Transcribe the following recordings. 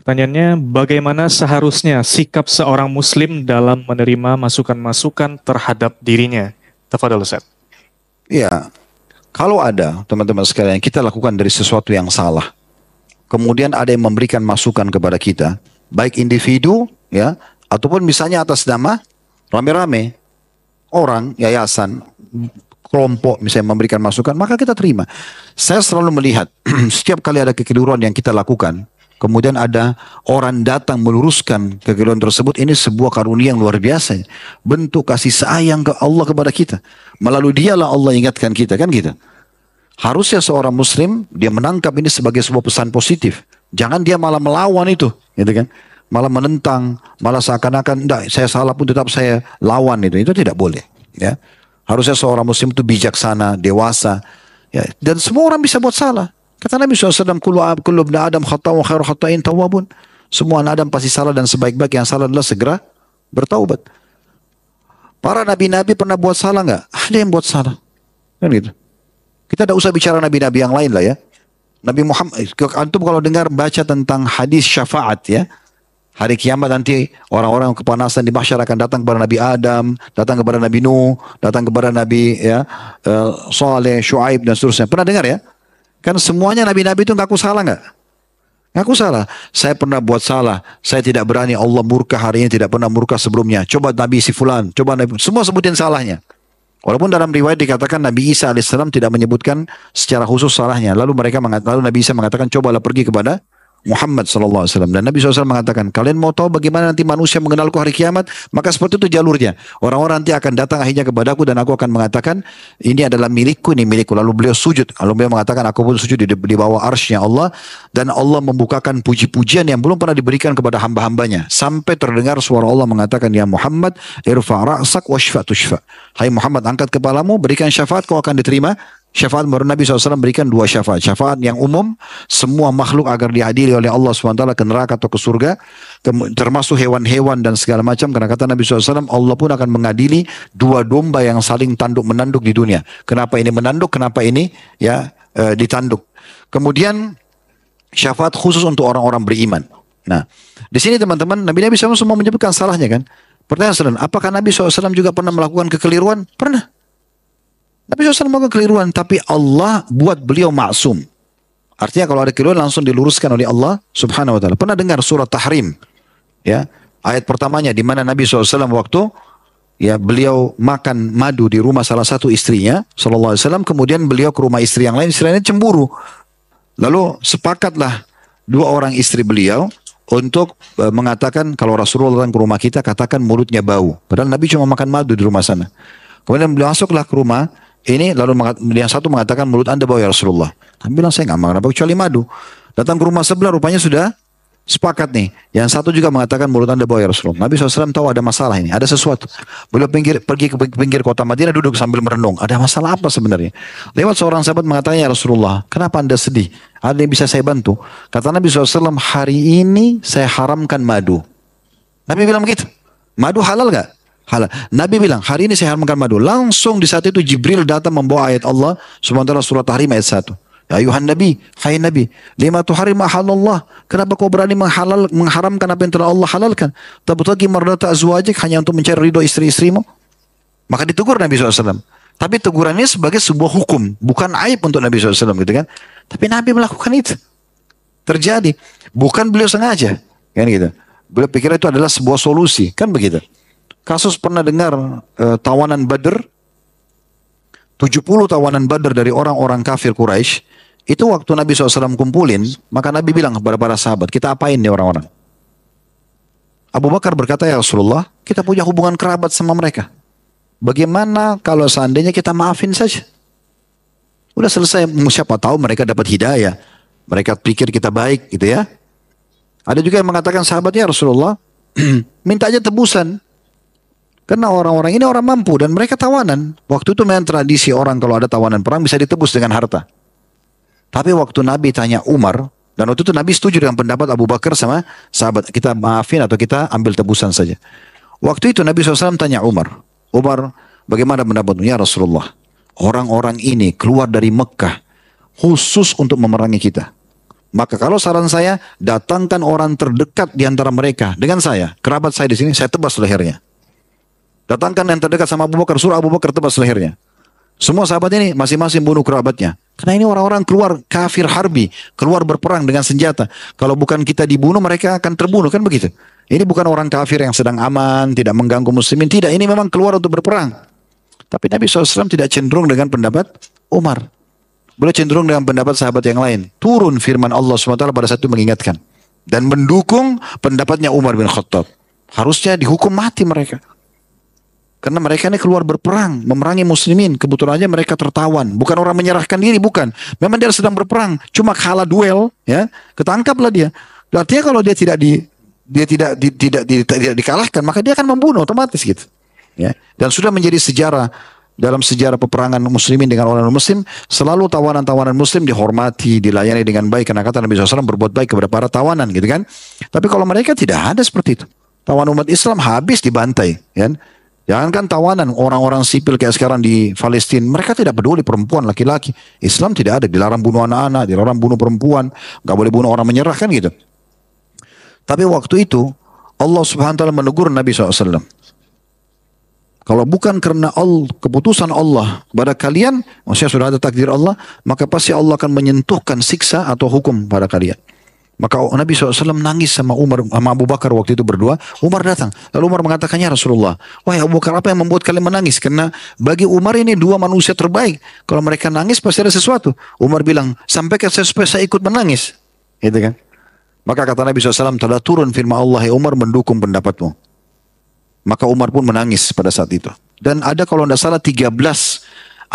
Pertanyaannya, bagaimana seharusnya sikap seorang muslim dalam menerima masukan-masukan terhadap dirinya? Tafadhol Ustaz. Ya, kalau ada teman-teman sekalian kita lakukan dari sesuatu yang salah, kemudian ada yang memberikan masukan kepada kita, baik individu ya, ataupun misalnya atas nama rame-rame orang, yayasan, kelompok misalnya memberikan masukan, maka kita terima. Saya selalu melihat setiap kali ada kekeliruan yang kita lakukan, kemudian ada orang datang meluruskan kekeliruan tersebut, ini sebuah karunia yang luar biasa. Bentuk kasih sayang ke Allah kepada kita. Melalui dialah Allah ingatkan kita, kan gitu. Harusnya seorang muslim, dia menangkap ini sebagai sebuah pesan positif. Jangan dia malah melawan itu, gitu kan. Malah menentang, malah seakan-akan, enggak, saya salah pun tetap saya lawan itu. Itu tidak boleh, ya. Harusnya seorang muslim itu bijaksana, dewasa, ya. Dan semua orang bisa buat salah. Kata Nabi SAW, kullu ibn Adam khata'un wa khairu khata'in tawwabun. Semua anak Adam pasti salah dan sebaik-baik yang salah adalah segera bertaubat. Para nabi-nabi pernah buat salah nggak? Ada yang buat salah. Kan gitu. Kita tidak usah bicara nabi-nabi yang lain lah ya. Nabi Muhammad, antum kalau dengar baca tentang hadis syafaat ya. Hari kiamat nanti orang-orang kepanasan di mahsyar akan datang kepada Nabi Adam, datang kepada Nabi Nuh, datang kepada Nabi ya, Saleh, Shu'aib dan seterusnya. Pernah dengar ya? Kan semuanya nabi-nabi itu ngaku salah nggak? Ngaku salah. Saya pernah buat salah. Saya tidak berani, Allah murka hari ini, tidak pernah murka sebelumnya. Coba Nabi si fulan, coba Nabi, semua sebutin salahnya. Walaupun dalam riwayat dikatakan Nabi Isa alaihissalam tidak menyebutkan secara khusus salahnya. Lalu Nabi Isa mengatakan, cobalah pergi kepada Muhammad SAW. Dan Nabi SAW mengatakan, kalian mau tahu bagaimana nanti manusia mengenalku hari kiamat? Maka seperti itu jalurnya. Orang-orang nanti akan datang akhirnya kepadaku dan aku akan mengatakan, ini adalah milikku, ini milikku. Lalu beliau sujud. Lalu beliau mengatakan, aku pun sujud di bawah arsy-Nya Allah. Dan Allah membukakan puji-pujian yang belum pernah diberikan kepada hamba-hambanya. Sampai terdengar suara Allah mengatakan, ya Muhammad, irfa' ra'sak washfa' tushfa'. Hai Muhammad, angkat kepalamu, berikan syafaat, kau akan diterima. Syafaat baru Nabi SAW berikan dua syafaat. Syafaat yang umum, semua makhluk agar dihadiri oleh Allah SWT ke neraka atau ke surga, termasuk hewan-hewan dan segala macam. Karena kata Nabi SAW, Allah pun akan mengadili dua domba yang saling tanduk-menanduk di dunia. Kenapa ini menanduk, kenapa ini ya ditanduk. Kemudian syafaat khusus untuk orang-orang beriman. Nah, di sini teman-teman, Nabi SAW semua menyebutkan salahnya kan. Pertanyaan, apakah Nabi SAW juga pernah melakukan kekeliruan? Pernah. Nabi SAW melakukan kekeliruan, tapi Allah buat beliau maksum. Artinya kalau ada kekeliruan langsung diluruskan oleh Allah Subhanahu Wa Taala. Pernah dengar surat Tahrim? Ya, ayat pertamanya di mana Nabi SAW waktu ya beliau makan madu di rumah salah satu istrinya, Sallallahu Alaihi Wasallam, kemudian beliau ke rumah istri yang lain, istri lainnya cemburu. Lalu sepakatlah dua orang istri beliau untuk mengatakan kalau Rasulullah datang ke rumah kita, katakan mulutnya bau. Padahal Nabi cuma makan madu di rumah sana. Kemudian beliau masuklah ke rumah ini, lalu yang satu mengatakan mulut anda bau ya Rasulullah. Nabi bilang saya nggak makan apa kecuali madu. Datang ke rumah sebelah rupanya sudah sepakat nih. Yang satu juga mengatakan mulut anda bau ya Rasulullah. Nabi SAW tahu ada masalah ini, ada sesuatu. Beliau pergi ke pinggir kota Madinah duduk sambil merenung. Ada masalah apa sebenarnya? Lewat seorang sahabat mengatakan ya Rasulullah, kenapa anda sedih? Ada yang bisa saya bantu? Kata Nabi SAW, hari ini saya haramkan madu. Nabi bilang begitu. Madu halal gak? Halal. Nabi bilang, hari ini saya haramkan madu. Langsung di saat itu Jibril datang membawa ayat Allah subhanahu wa ta'ala surat Tahrim ayat 1. Ya ayuhan Nabi, hai Nabi, lima tuharim halallah. Kenapa kau berani mengharamkan apa yang telah Allah halalkan? Tabtaghi mardata azwajik, hanya untuk mencari ridho istri-istrimu. Maka ditegur Nabi SAW. Tapi tegurannya sebagai sebuah hukum, bukan aib untuk Nabi SAW gitu kan. Tapi Nabi melakukan itu. Terjadi. Bukan beliau sengaja. Kan gitu. Beliau pikir itu adalah sebuah solusi. Kan begitu. Kasus pernah dengar tawanan Badr, 70 tawanan Badr dari orang-orang kafir Quraisy, itu waktu Nabi SAW kumpulin, maka Nabi bilang kepada para sahabat, kita apain nih orang-orang? Abu Bakar berkata, ya Rasulullah, kita punya hubungan kerabat sama mereka. Bagaimana kalau seandainya kita maafin saja? Udah selesai, siapa tahu mereka dapat hidayah. Mereka pikir kita baik gitu ya. Ada juga yang mengatakan sahabatnya Rasulullah, minta aja tebusan. Karena orang-orang ini orang mampu dan mereka tawanan. Waktu itu memang tradisi orang kalau ada tawanan perang bisa ditebus dengan harta. Tapi waktu Nabi tanya Umar, dan waktu itu Nabi setuju dengan pendapat Abu Bakar sama sahabat, kita maafin atau kita ambil tebusan saja. Waktu itu Nabi SAW tanya Umar, Umar bagaimana pendapatmu? Ya Rasulullah, orang-orang ini keluar dari Mekah khusus untuk memerangi kita. Maka kalau saran saya, datangkan orang terdekat di antara mereka dengan saya. Kerabat saya di sini, saya tebas lehernya. Datangkan yang terdekat sama Abu Bakar, suruh Abu Bakar tebas lehernya. Semua sahabat ini masing-masing bunuh kerabatnya. Karena ini orang-orang keluar kafir harbi, keluar berperang dengan senjata. Kalau bukan kita dibunuh, mereka akan terbunuh, kan begitu. Ini bukan orang kafir yang sedang aman, tidak mengganggu muslimin. Tidak, ini memang keluar untuk berperang. Tapi Nabi SAW tidak cenderung dengan pendapat Umar. Boleh cenderung dengan pendapat sahabat yang lain. Turun firman Allah SWT pada saat itu mengingatkan. Dan mendukung pendapatnya Umar bin Khattab. Harusnya dihukum mati mereka. Karena mereka ini keluar berperang, memerangi muslimin. Kebetulan aja mereka tertawan. Bukan orang menyerahkan diri, bukan. Memang dia sedang berperang. Cuma kalah duel, ya, ketangkaplah dia. Artinya kalau dia tidak dikalahkan, maka dia akan membunuh otomatis gitu. Ya. Dan sudah menjadi sejarah. Dalam sejarah peperangan muslimin dengan orang muslim, selalu tawanan-tawanan muslim dihormati, dilayani dengan baik. Karena kata Nabi SAW berbuat baik kepada para tawanan gitu kan. Tapi kalau mereka tidak ada seperti itu. Tawanan umat Islam habis dibantai. Kan? Jangankan tawanan orang-orang sipil kayak sekarang di Palestina. Mereka tidak peduli perempuan, laki-laki. Islam tidak ada. Dilarang bunuh anak-anak, dilarang bunuh perempuan. Gak boleh bunuh orang menyerah kan gitu. Tapi waktu itu Allah Subhanahu wa ta'ala menegur Nabi SAW. Kalau bukan karena keputusan Allah kepada kalian, maksudnya sudah ada takdir Allah, maka pasti Allah akan menyentuhkan siksa atau hukum pada kalian. Maka Nabi SAW nangis sama Abu Bakar waktu itu berdua. Umar datang. Lalu Umar mengatakan, ya Rasulullah, wahai Abu Bakar, apa yang membuat kalian menangis? Karena bagi Umar ini dua manusia terbaik. Kalau mereka nangis pasti ada sesuatu. Umar bilang, sampaikan saya supaya saya ikut menangis. Gitu kan? Maka kata Nabi SAW, telah turun firman Allah, Umar mendukung pendapatmu. Maka Umar pun menangis pada saat itu. Dan ada kalau tidak salah 13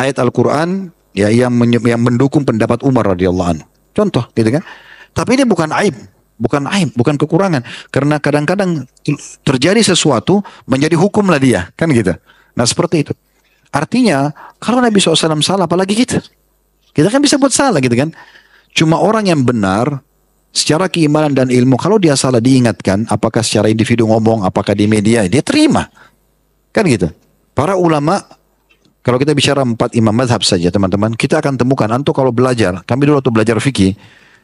ayat Al-Quran ya, yang mendukung pendapat Umar radhiyallahu anhu. Contoh, gitu kan? Tapi ini bukan aib, bukan kekurangan. Karena kadang-kadang terjadi sesuatu menjadi hukum lah dia, kan gitu. Nah seperti itu. Artinya kalau Nabi SAW salah, apalagi kita? Kita kan bisa buat salah gitu kan? Cuma orang yang benar secara keimanan dan ilmu, kalau dia salah diingatkan, apakah secara individu ngomong, apakah di media, dia terima. Kan gitu. Para ulama, kalau kita bicara 4 imam mazhab saja teman-teman, kita akan temukan, antum kalau belajar, kami dulu waktu belajar fikih,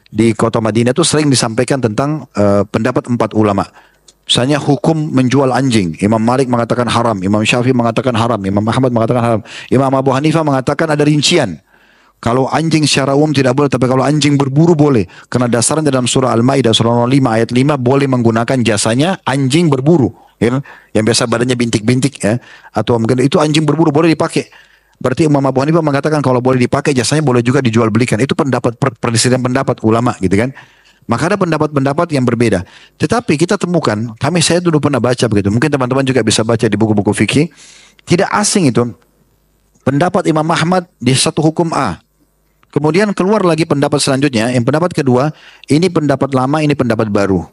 di kota Madinah itu sering disampaikan tentang pendapat 4 ulama. Misalnya hukum menjual anjing, Imam Malik mengatakan haram, Imam Syafi'i mengatakan haram, Imam Ahmad mengatakan haram, Imam Abu Hanifah mengatakan ada rincian. Kalau anjing secara umum tidak boleh, tapi kalau anjing berburu boleh. Karena dasarnya dalam surah Al-Maidah surah 5 ayat 5 boleh menggunakan jasanya anjing berburu. Ya? Yang biasa badannya bintik-bintik ya. Atau mungkin itu anjing berburu boleh dipakai. Berarti Imam Abu Hanifah mengatakan kalau boleh dipakai jasanya boleh juga dijual belikan. Itu pendapat perselisihan pendapat ulama gitu kan. Maka ada pendapat-pendapat yang berbeda. Tetapi kita temukan, saya dulu pernah baca begitu. Mungkin teman-teman juga bisa baca di buku-buku fikih. Tidak asing itu. Pendapat Imam Ahmad di satu hukum A. Kemudian keluar lagi pendapat selanjutnya, yang pendapat kedua, ini pendapat lama, ini pendapat baru.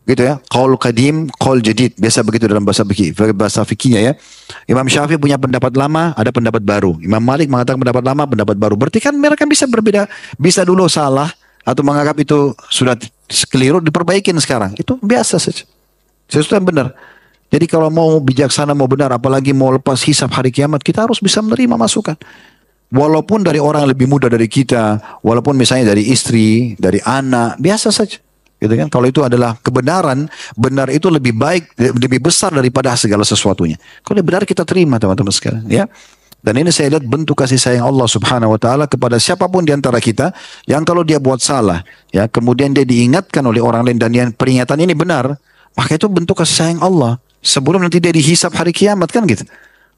Gitu ya, qaul qadim, qaul jadid. Biasa begitu dalam bahasa fikihnya ya. Imam Syafi'i punya pendapat lama, ada pendapat baru. Imam Malik mengatakan pendapat lama, pendapat baru. Berarti kan mereka bisa berbeda, bisa dulu salah, atau menganggap itu sudah keliru, diperbaikin sekarang. Itu biasa saja. Sesuatu yang benar. Jadi kalau mau bijaksana, mau benar, apalagi mau lepas hisab hari kiamat, kita harus bisa menerima masukan. Walaupun dari orang yang lebih muda dari kita, walaupun misalnya dari istri, dari anak, biasa saja. Gitu kan? Kalau itu adalah kebenaran, benar itu lebih baik, lebih besar daripada segala sesuatunya. Kalau benar kita terima teman-teman sekalian. Ya. Dan ini saya lihat bentuk kasih sayang Allah Subhanahu Wa Taala kepada siapapun di antara kita, yang kalau dia buat salah, ya kemudian dia diingatkan oleh orang lain dan yang peringatan ini benar, maka itu bentuk kasih sayang Allah. Sebelum nanti dia dihisab hari kiamat kan gitu.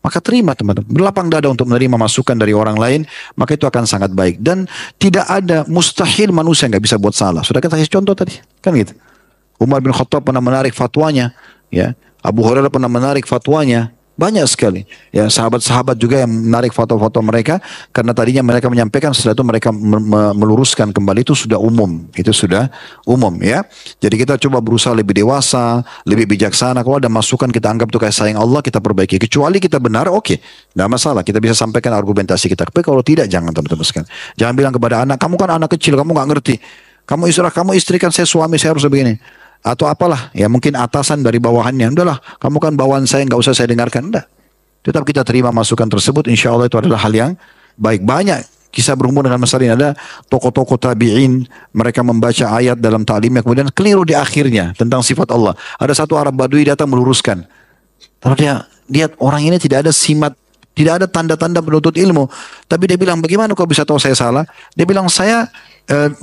Maka terima teman-teman, berlapang dada untuk menerima masukan dari orang lain, maka itu akan sangat baik. Dan tidak ada mustahil manusia nggak bisa buat salah. Sudah kita kasih contoh tadi, kan gitu. Umar bin Khattab pernah menarik fatwanya, ya. Abu Hurairah pernah menarik fatwanya. Banyak sekali. Ya, sahabat-sahabat juga yang menarik foto-foto mereka, karena tadinya mereka menyampaikan, setelah itu mereka meluruskan kembali, itu sudah umum. Itu sudah umum ya. Jadi kita coba berusaha lebih dewasa, lebih bijaksana. Kalau ada masukan kita anggap itu kayak sayang Allah, kita perbaiki. Kecuali kita benar, oke. Nggak masalah. Kita bisa sampaikan argumentasi kita. Tapi kalau tidak, jangan teman-teman sekalian. Jangan bilang kepada anak, kamu kan anak kecil, kamu nggak ngerti. Kamu istri kan, saya suami, saya harus begini. Atau apalah, ya mungkin atasan dari bawahannya, udahlah, kamu kan bawahan saya, nggak usah saya dengarkan, enggak. Tetap kita terima masukan tersebut, insya Allah itu adalah hal yang baik. Banyak kisah berhubungan dengan masalah ini. Ada tokoh-tokoh tabi'in, mereka membaca ayat dalam ta'limnya, kemudian keliru di akhirnya tentang sifat Allah. Ada satu Arab Badui datang meluruskan. Lalu dia lihat orang ini tidak ada simat, tidak ada tanda-tanda penuntut ilmu. Tapi dia bilang, bagaimana kau bisa tahu saya salah? Dia bilang, saya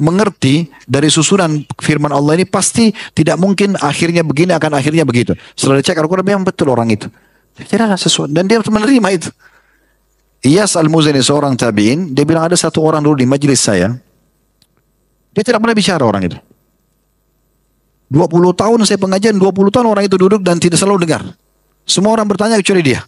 mengerti dari susunan firman Allah ini pasti tidak mungkin akhirnya begini akan akhirnya begitu. Setelah dicek Al-Quran, memang betul orang itu. Tidak ada sesuatu. Dan dia menerima itu. Iyas Al-Muzani seorang tabi'in, dia bilang ada satu orang dulu di majelis saya, dia tidak pernah bicara orang itu. 20 tahun saya pengajian, 20 tahun orang itu duduk dan tidak selalu dengar. Semua orang bertanya kecuali dia.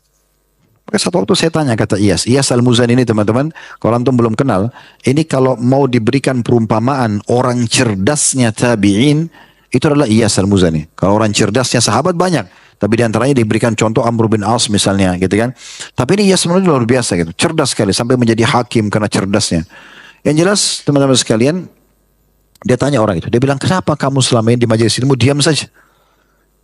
Maka satu waktu saya tanya, kata Iyas Al-Muzani ini teman-teman, kalau antum belum kenal, ini kalau mau diberikan perumpamaan orang cerdasnya tabi'in, itu adalah Iyas Al-Muzani. Kalau orang cerdasnya sahabat banyak. Tapi diantaranya diberikan contoh Amr bin As misalnya gitu kan. Tapi ini Iyas Al-Muzani luar biasa gitu. Cerdas sekali sampai menjadi hakim karena cerdasnya. Yang jelas teman-teman sekalian, dia tanya orang itu. Dia bilang, kenapa kamu selama ini di majelis ilmu diam saja?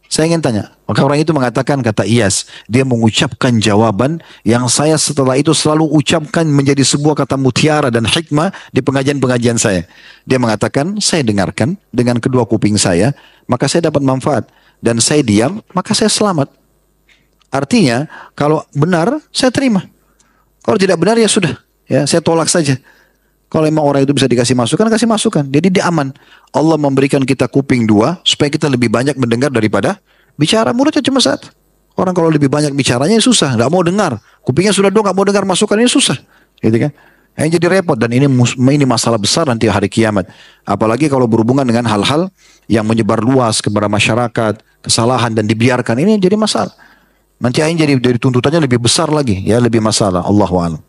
Saya ingin tanya. Maka orang itu mengatakan, kata Iyas, dia mengucapkan jawaban yang saya setelah itu selalu ucapkan menjadi sebuah kata mutiara dan hikmah di pengajian-pengajian saya. Dia mengatakan, saya dengarkan dengan kedua kuping saya, maka saya dapat manfaat. Dan saya diam, maka saya selamat. Artinya, kalau benar, saya terima. Kalau tidak benar, ya sudah. Ya, saya tolak saja. Kalau memang orang itu bisa dikasih masukan, kasih masukan. Jadi dia aman. Allah memberikan kita kuping dua, supaya kita lebih banyak mendengar daripada bicara. Mulutnya cuma satu. Orang kalau lebih banyak bicaranya susah, nggak mau dengar. Kupingnya sudah dua, nggak mau dengar masukan, ini susah. Gitu kan? Yang jadi repot, dan ini masalah besar nanti hari kiamat. Apalagi kalau berhubungan dengan hal-hal yang menyebar luas kepada masyarakat, kesalahan dan dibiarkan, ini jadi masalah. Nanti ini jadi tuntutannya lebih besar lagi, ya lebih masalah. Allahu a'lam.